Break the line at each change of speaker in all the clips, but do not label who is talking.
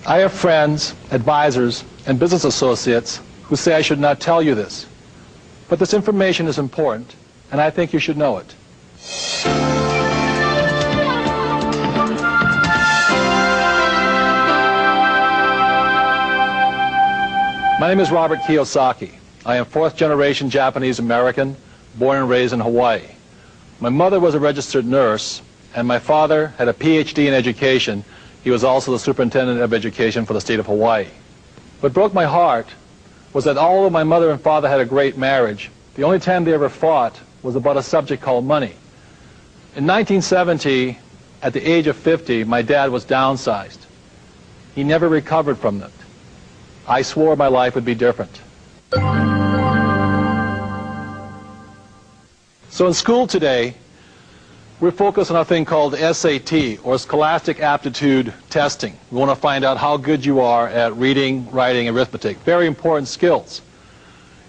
I have friends, advisors, and business associates who say I should not tell you this. But this information is important, and I think you should know it. My name is Robert Kiyosaki. I am fourth-generation Japanese American, born and raised in Hawaii. My mother was a registered nurse, and my father had a PhD in education. He was also the superintendent of education for the state of Hawaii. What broke my heart was that although my mother and father had a great marriage, the only time they ever fought was about a subject called money. In 1970, at the age of 50, my dad was downsized. He never recovered from it. I swore my life would be different. So in school today, we're focused on a thing called SAT, or Scholastic Aptitude Testing. We want to find out how good you are at reading, writing, and arithmetic. Very important skills.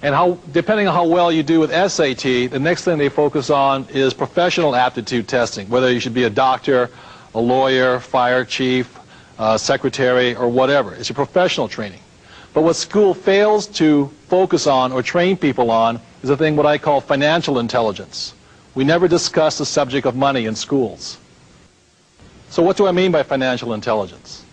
And depending on how well you do with SAT, the next thing they focus on is professional aptitude testing, whether you should be a doctor, a lawyer, fire chief, secretary, or whatever. It's your professional training. But what school fails to focus on or train people on is a thing what I call financial intelligence. We never discuss the subject of money in schools. So what do I mean by financial intelligence?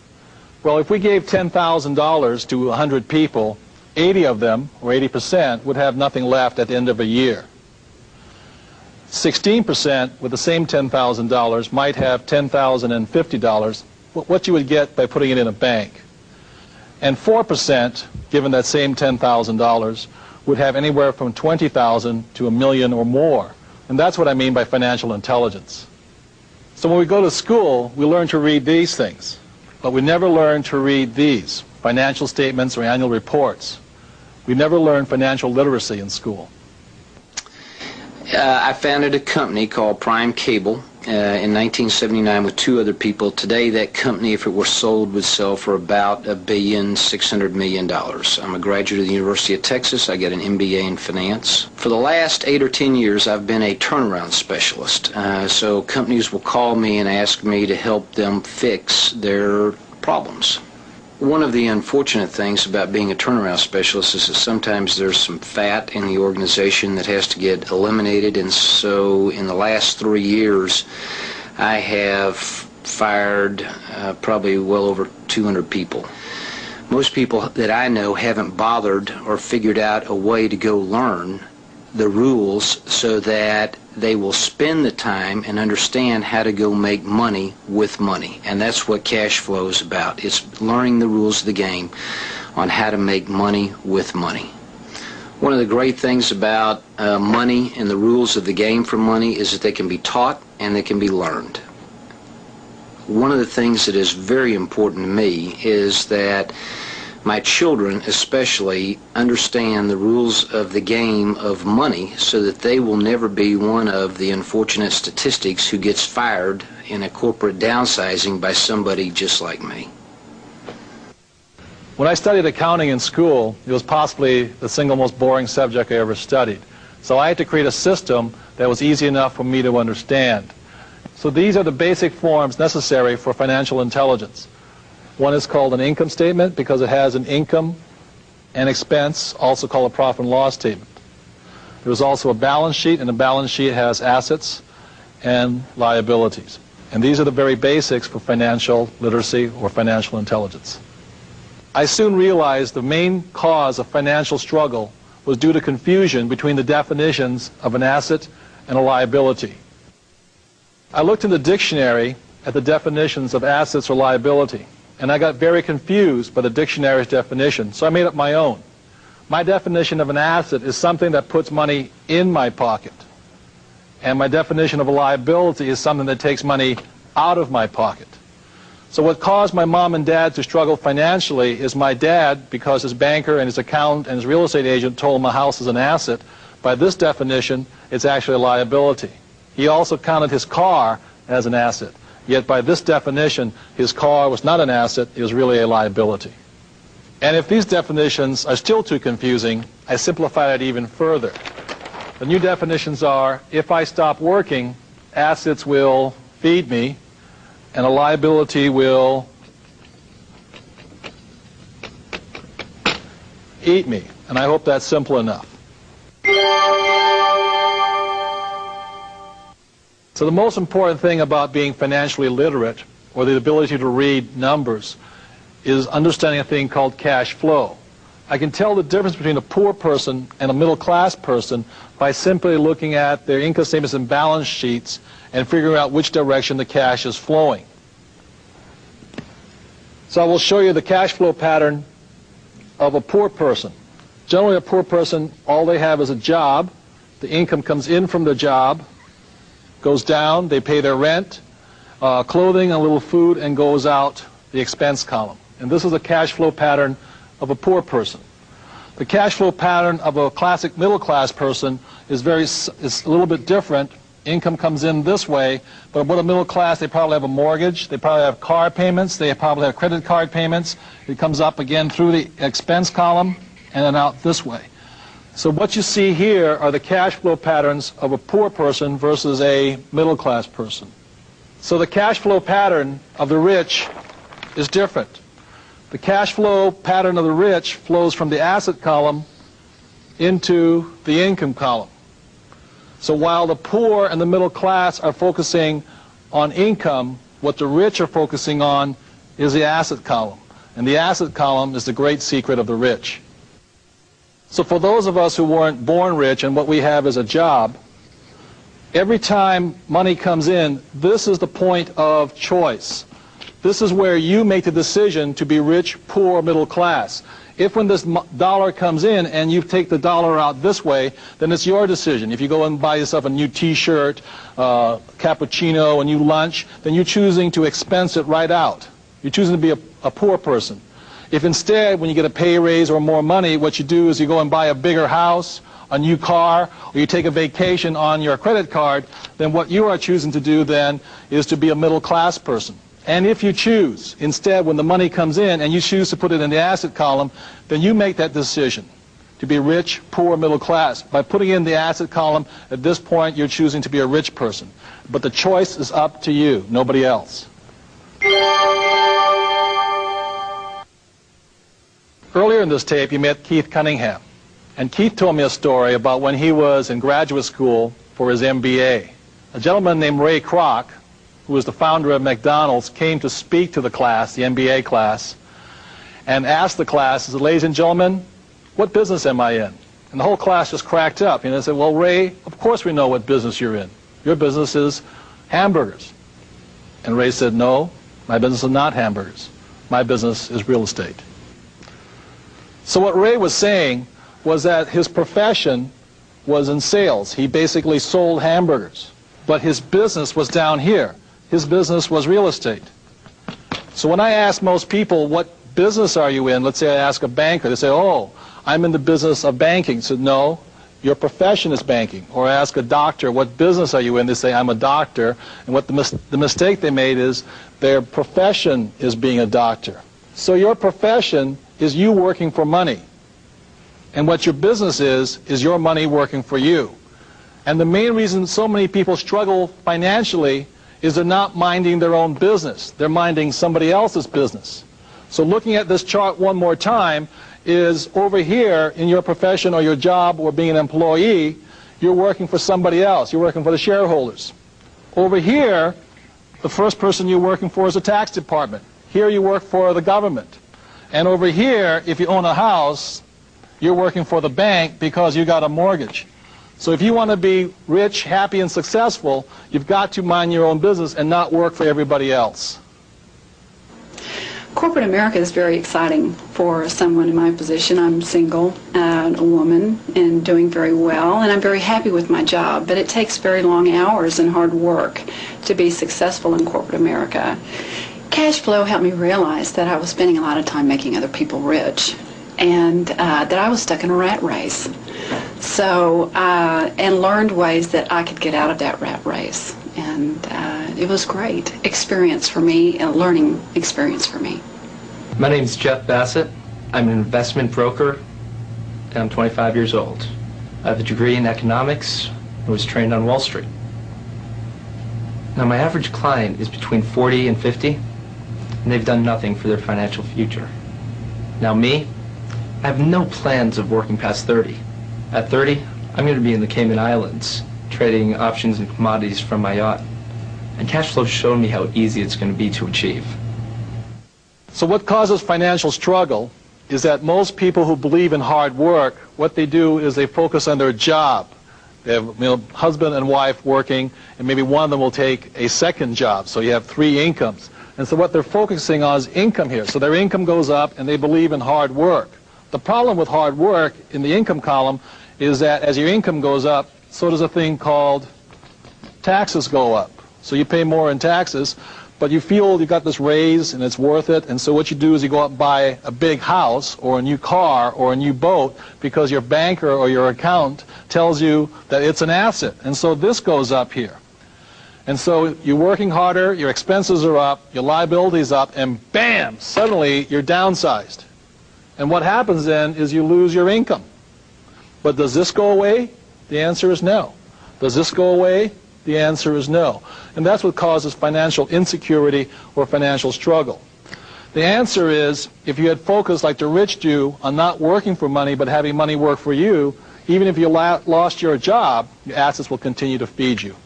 Well, if we gave $10,000 to 100 people, 80 of them, or 80%, would have nothing left at the end of a year. 16% with the same $10,000 might have $10,050, what you would get by putting it in a bank. And 4%, given that same $10,000, would have anywhere from $20,000 to $1 million or more. And that's what I mean by financial intelligence. So when we go to school, we learn to read these things. But we never learn to read these, financial statements or annual reports. We never learn financial literacy in school.
I founded a company called Prime Cable in 1979 with two other people. Today that company, if it were sold, would sell for about $1,600,000,000. I'm a graduate of the University of Texas. I got an MBA in finance. For the last 8 or 10 years I've been a turnaround specialist. So companies will call me and ask me to help them fix their problems. One of the unfortunate things about being a turnaround specialist is that sometimes there's some fat in the organization that has to get eliminated, and so in the last 3 years I have fired probably well over 200 people. Most people that I know haven't bothered or figured out a way to go learn the rules so that they will spend the time and understand how to go make money with money. And that's what cash flow is about. It's learning the rules of the game on how to make money with money. One of the great things about money and the rules of the game for money is that they can be taught and they can be learned. One of the things that is very important to me is that my children especially understand the rules of the game of money so that they will never be one of the unfortunate statistics who gets fired in a corporate downsizing by somebody just like me.
When I studied accounting in school, it was possibly the single most boring subject I ever studied. So I had to create a system that was easy enough for me to understand. So these are the basic forms necessary for financial intelligence. One is called an income statement because it has an income and expense, also called a profit and loss statement. There's also a balance sheet, and the balance sheet has assets and liabilities. And these are the very basics for financial literacy or financial intelligence. I soon realized the main cause of financial struggle was due to confusion between the definitions of an asset and a liability. I looked in the dictionary at the definitions of assets or liability, and I got very confused by the dictionary's definition, so I made up my own. My definition of an asset is something that puts money in my pocket, and my definition of a liability is something that takes money out of my pocket. So what caused my mom and dad to struggle financially is my dad, because his banker and his accountant and his real estate agent told him a house is an asset, by this definition, it's actually a liability. He also counted his car as an asset. Yet by this definition, his car was not an asset, it was really a liability. And if these definitions are still too confusing, I simplify it even further. The new definitions are, if I stop working, assets will feed me, and a liability will eat me. And I hope that's simple enough. So the most important thing about being financially literate, or the ability to read numbers, is understanding a thing called cash flow. I can tell the difference between a poor person and a middle-class person by simply looking at their income statements and balance sheets and figuring out which direction the cash is flowing. So I will show you the cash flow pattern of a poor person. Generally, a poor person, all they have is a job. The income comes in from the job, goes down, they pay their rent, clothing, a little food, and goes out the expense column. And this is a cash flow pattern of a poor person. The cash flow pattern of a classic middle-class person is a little bit different. Income comes in this way, but with a middle class, they probably have a mortgage, they probably have car payments, they probably have credit card payments. It comes up again through the expense column and then out this way. So what you see here are the cash flow patterns of a poor person versus a middle-class person. So the cash flow pattern of the rich is different. The cash flow pattern of the rich flows from the asset column into the income column. So while the poor and the middle class are focusing on income, what the rich are focusing on is the asset column. And the asset column is the great secret of the rich. So for those of us who weren't born rich and what we have is a job, every time money comes in, this is the point of choice. This is where you make the decision to be rich, poor, middle class. If when this dollar comes in and you take the dollar out this way, then it's your decision. If you go and buy yourself a new t-shirt, cappuccino, a new lunch, then you're choosing to expense it right out. You're choosing to be a poor person. If instead, when you get a pay raise or more money, what you do is you go and buy a bigger house, a new car, or you take a vacation on your credit card, then what you are choosing to do then is to be a middle class person. And if you choose, instead, when the money comes in and you choose to put it in the asset column, then you make that decision to be rich, poor, middle class. By putting in the asset column, at this point, you're choosing to be a rich person. But the choice is up to you, nobody else. Earlier in this tape, you met Keith Cunningham. And Keith told me a story about when he was in graduate school for his MBA. A gentleman named Ray Kroc, who was the founder of McDonald's, came to speak to the class, the MBA class, and asked the class, said, "Ladies and gentlemen, what business am I in?" And the whole class just cracked up. And they said, "Well, Ray, of course we know what business you're in. Your business is hamburgers." And Ray said, "No, my business is not hamburgers. My business is real estate." So what Ray was saying was that his profession was in sales. He basically sold hamburgers. But his business was down here. His business was real estate. So when I ask most people, what business are you in? Let's say I ask a banker. They say, "Oh, I'm in the business of banking." So no, your profession is banking. Or I ask a doctor, "What business are you in?" They say, "I'm a doctor." And what the mistake they made is their profession is being a doctor. So your profession is you working for money. And what your business is your money working for you. And the main reason so many people struggle financially is they're not minding their own business. They're minding somebody else's business. So looking at this chart one more time is over here in your profession or your job or being an employee, you're working for somebody else. You're working for the shareholders. Over here, the first person you're working for is the tax department. Here you work for the government. And over here, if you own a house, you're working for the bank because you got a mortgage. So if you want to be rich, happy, and successful, you've got to mind your own business and not work for everybody else.
Corporate America is very exciting for someone in my position. I'm single and a woman and doing very well, and I'm very happy with my job, but it takes very long hours and hard work to be successful in corporate America. Cash flow helped me realize that I was spending a lot of time making other people rich, and that I was stuck in a rat race. So, and learned ways that I could get out of that rat race. And it was great experience for me, a learning experience for me.
My name is Jeff Bassett. I'm an investment broker, and I'm 25 years old. I have a degree in economics and was trained on Wall Street. Now, my average client is between 40 and 50, and they've done nothing for their financial future. Now me, I have no plans of working past 30. At 30, I'm going to be in the Cayman Islands, trading options and commodities from my yacht. And cash flow showed me how easy it's going to be to achieve.
So what causes financial struggle is that most people who believe in hard work, what they do is they focus on their job. They have husband and wife working, and maybe one of them will take a second job, so you have 3 incomes. And so what they're focusing on is income here. So their income goes up, and they believe in hard work. The problem with hard work in the income column is that as your income goes up, so does a thing called taxes go up. So you pay more in taxes, but you feel you got this raise and it's worth it, and so what you do is you go out and buy a big house or a new car or a new boat because your banker or your accountant tells you that it's an asset, and so this goes up here. And so you're working harder, your expenses are up, your liabilities up, and bam, suddenly you're downsized. And what happens then is you lose your income. But does this go away? The answer is no. Does this go away? The answer is no. And that's what causes financial insecurity or financial struggle. The answer is, if you had focused like the rich do on not working for money but having money work for you, even if you lost your job, your assets will continue to feed you.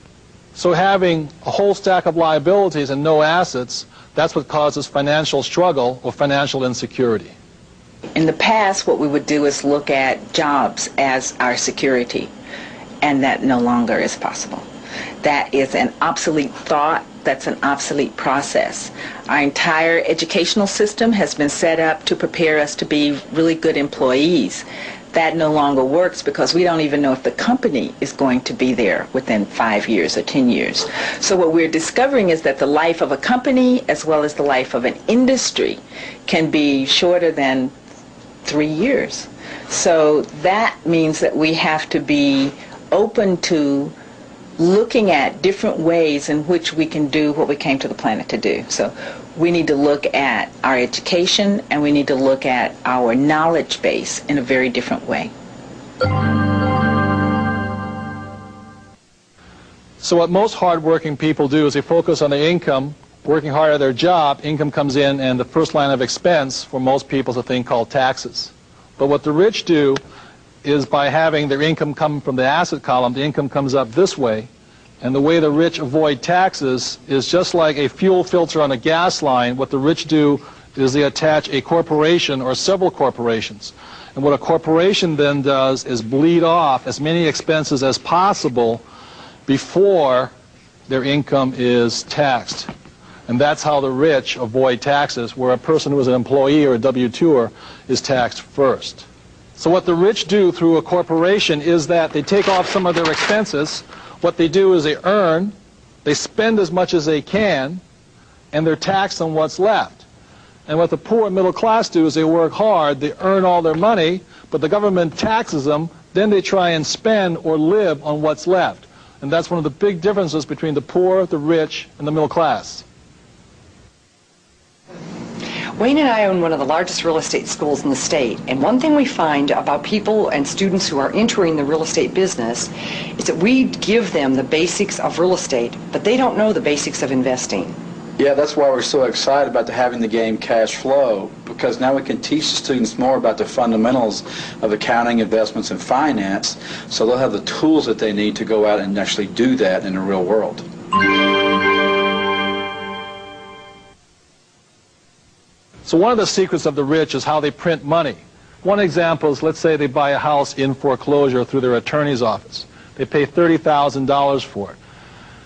So having a whole stack of liabilities and no assets, that's what causes financial struggle or financial insecurity.
In the past, what we would do is look at jobs as our security, and that no longer is possible. That is an obsolete thought. That's an obsolete process. Our entire educational system has been set up to prepare us to be really good employees. That no longer works because we don't even know if the company is going to be there within 5 years or 10 years. So what we're discovering is that the life of a company as well as the life of an industry can be shorter than 3 years. So that means that we have to be open to looking at different ways in which we can do what we came to the planet to do. So we need to look at our education and we need to look at our knowledge base in a very different way.
So what most hard-working people do is they focus on their income, working hard at their job, income comes in, and the first line of expense for most people is a thing called taxes. But what the rich do is by having their income come from the asset column, the income comes up this way, and the way the rich avoid taxes is just like a fuel filter on a gas line. What the rich do is they attach a corporation or several corporations. And what a corporation then does is bleed off as many expenses as possible before their income is taxed. And that's how the rich avoid taxes, where a person who is an employee or a W-2er is taxed first. So what the rich do through a corporation is that they take off some of their expenses. What they do is they earn, they spend as much as they can, and they're taxed on what's left. And what the poor and middle class do is they work hard, they earn all their money, but the government taxes them, then they try and spend or live on what's left. And that's one of the big differences between the poor, the rich, and the middle class.
Wayne and I own one of the largest real estate schools in the state, and one thing we find about people and students who are entering the real estate business is that we give them the basics of real estate, but they don't know the basics of investing.
Yeah, that's why we're so excited about having the game Cash Flow, because now we can teach the students more about the fundamentals of accounting, investments, and finance, so they'll have the tools that they need to go out and actually do that in the real world.
So one of the secrets of the rich is how they print money. One example is, let's say they buy a house in foreclosure through their attorney's office. They pay $30,000 for it.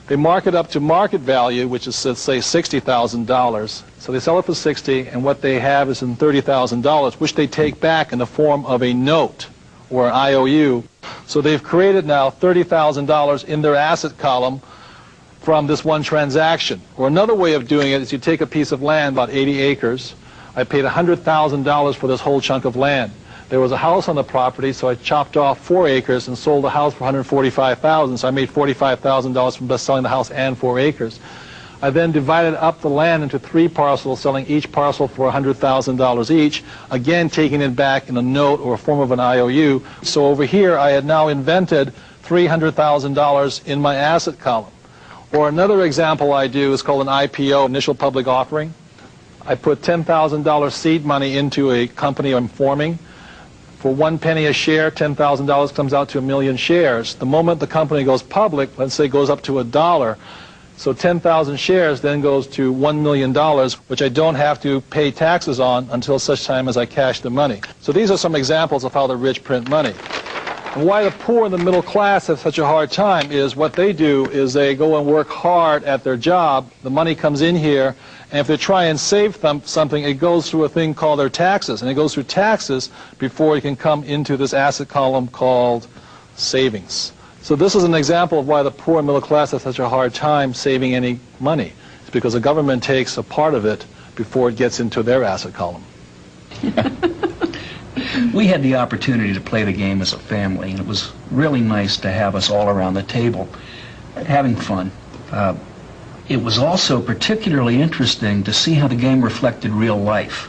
They mark it up to market value, which is, let's say, $60,000. So they sell it for $60,000, and what they have is in $30,000, which they take back in the form of a note or an IOU. So they've created now $30,000 in their asset column from this one transaction. Or another way of doing it is you take a piece of land, about 80 acres. I paid $100,000 for this whole chunk of land. There was a house on the property, so I chopped off 4 acres and sold the house for $145,000. So I made $45,000 from just selling the house and 4 acres. I then divided up the land into 3 parcels, selling each parcel for $100,000 each, again taking it back in a note or a form of an IOU. So over here I had now invented $300,000 in my asset column. Or another example I do is called an IPO, initial public offering. I put $10,000 seed money into a company I'm forming. For 1 penny a share, $10,000 comes out to 1 million shares. The moment the company goes public, let's say it goes up to $1, so 10,000 shares then goes to $1 million, which I don't have to pay taxes on until such time as I cash the money. So these are some examples of how the rich print money. And why the poor and the middle class have such a hard time is what they do is they go and work hard at their job, the money comes in here, and if they try and save something, it goes through a thing called their taxes, and it goes through taxes before it can come into this asset column called savings. So this is an example of why the poor and middle class have such a hard time saving any money. It's because the government takes a part of it before it gets into their asset column.
We had the opportunity to play the game as a family, and it was really nice to have us all around the table having fun. It was also particularly interesting to see how the game reflected real life.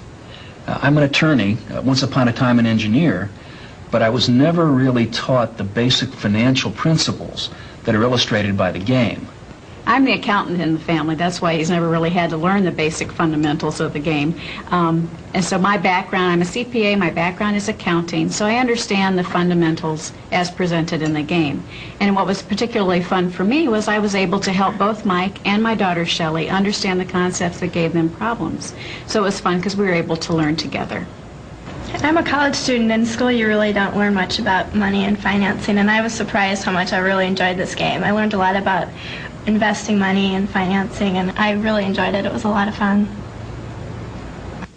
I'm an attorney, once upon a time an engineer, but I was never really taught the basic financial principles that are illustrated by the game.
I'm the accountant in the family. That's why he's never really had to learn the basic fundamentals of the game. And so my background, I'm a CPA, my background is accounting, so I understand the fundamentals as presented in the game. And what was particularly fun for me was I was able to help both Mike and my daughter Shelley understand the concepts that gave them problems. So it was fun because we were able to learn together.
I'm a college student. In school you really don't learn much about money and financing, and I was surprised how much I really enjoyed this game. I learned a lot about investing money and financing, and I really enjoyed it. It was a lot of fun.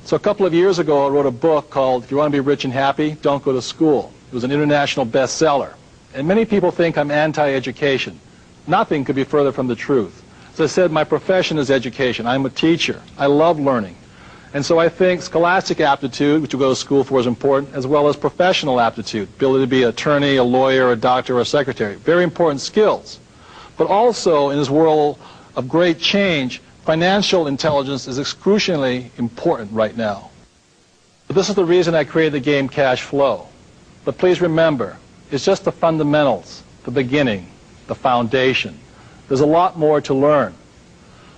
So a couple of years ago I wrote a book called If You Want to Be Rich and Happy, Don't Go to School. It was an international bestseller. And many people think I'm anti-education. Nothing could be further from the truth. As I said, my profession is education. I'm a teacher. I love learning. And so I think scholastic aptitude, which you go to school for, is important, as well as professional aptitude, ability to be an attorney, a lawyer, a doctor, or a secretary. Very important skills. But also, in this world of great change, financial intelligence is excruciatingly important right now. But this is the reason I created the game Cash Flow. But please remember, it's just the fundamentals, the beginning, the foundation. There's a lot more to learn.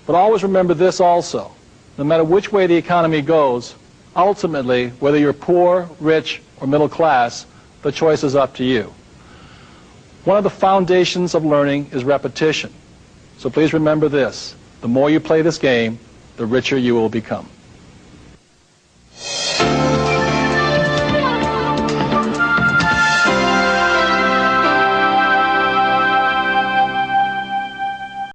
But always remember this also. No matter which way the economy goes, ultimately, whether you're poor, rich, or middle class, the choice is up to you. One of the foundations of learning is repetition. So please remember this. The more you play this game, the richer you will become.